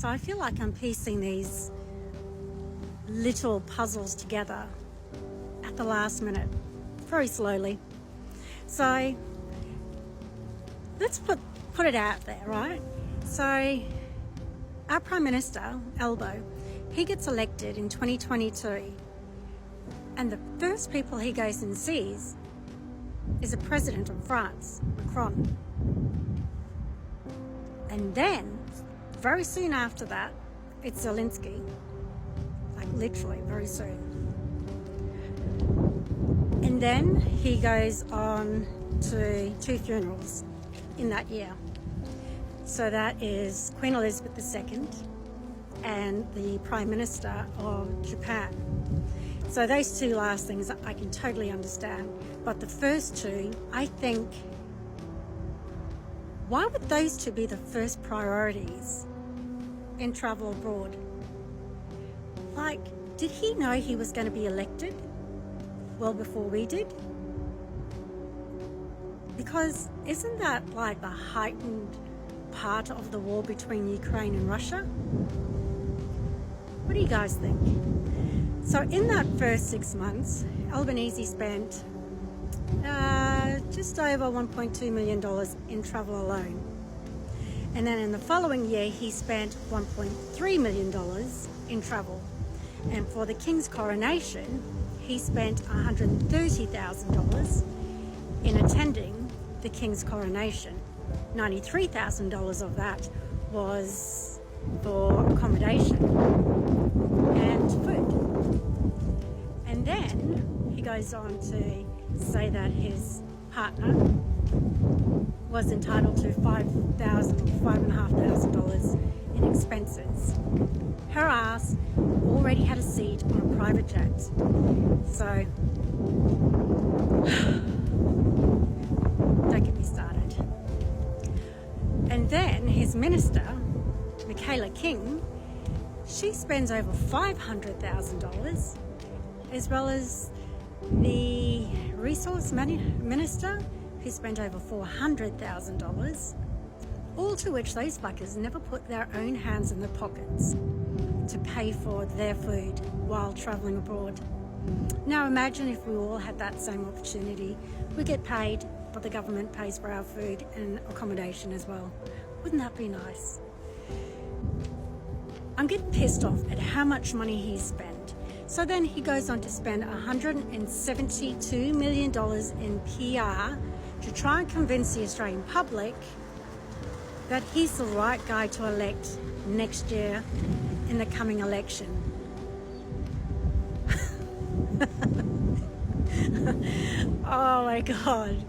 So I feel like I'm piecing these little puzzles together at the last minute, very slowly. So let's put it out there, right? So our Prime Minister, Albo, he gets elected in 2022, and the first people he goes and sees is the President of France, Macron. And then, very soon after that, it's Zelensky. Like literally, very soon. And then he goes on to 2 funerals in that year. So that is Queen Elizabeth II and the Prime Minister of Japan. So those 2 last things I can totally understand. But the first 2, I think, why would those 2 be the first priorities in travel abroad? Like, did he know he was going to be elected well before we did? Because isn't that like the heightened part of the war between Ukraine and Russia? What do you guys think? So in that first 6 months, Albanese spent just over $1.2 million in travel alone. And then in the following year, he spent $1.3 million in travel. And for the King's coronation, he spent $130,000 in attending the King's coronation. $93,000 of that was for accommodation and food. And then he goes on to say that his partner was entitled to $5,500 in expenses. Her ass already had a seat on a private jet. So, don't get me started. And then his minister, Michaela King, she spends over $500,000, as well as the resource minister, who spent over $400,000, all to which those fuckers never put their own hands in their pockets to pay for their food while travelling abroad. Now imagine if we all had that same opportunity. We get paid, but the government pays for our food and accommodation as well. Wouldn't that be nice? I'm getting pissed off at how much money he spent. So then he goes on to spend $172 million in PR to try and convince the Australian public that he's the right guy to elect next year in the coming election. Oh my God.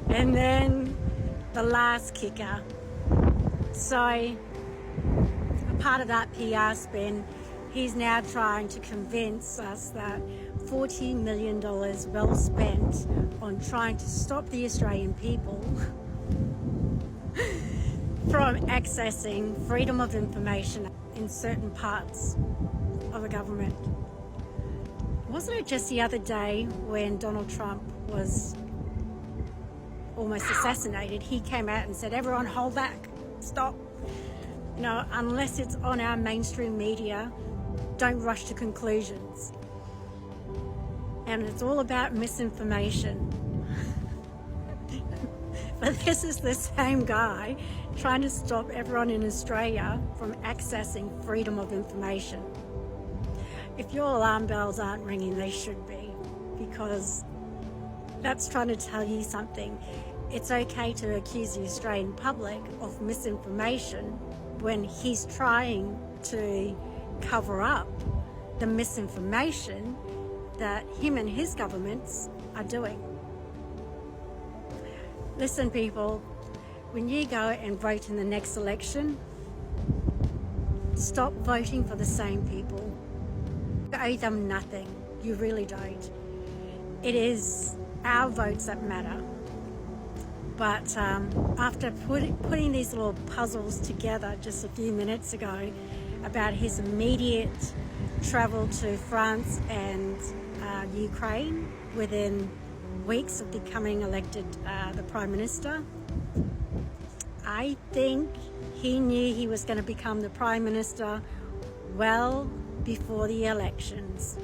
And then the last kicker. So a part of that PR spin, he's now trying to convince us that $40 million well spent on trying to stop the Australian people from accessing freedom of information in certain parts of the government. Wasn't it just the other day when Donald Trump was almost assassinated, he came out and said, everyone hold back, stop. You know, unless it's on our mainstream media, don't rush to conclusions. And it's all about misinformation. But this is the same guy trying to stop everyone in Australia from accessing freedom of information. If your alarm bells aren't ringing, they should be, because that's trying to tell you something. It's okay to accuse the Australian public of misinformation when he's trying to cover up the misinformation that him and his governments are doing. Listen, people, when you go and vote in the next election, stop voting for the same people. You owe them nothing. You really don't. It is our votes that matter. But after putting these little puzzles together just a few minutes ago about his immediate travel to France and Ukraine within weeks of becoming elected the Prime Minister, I think he knew he was going to become the Prime Minister well before the elections.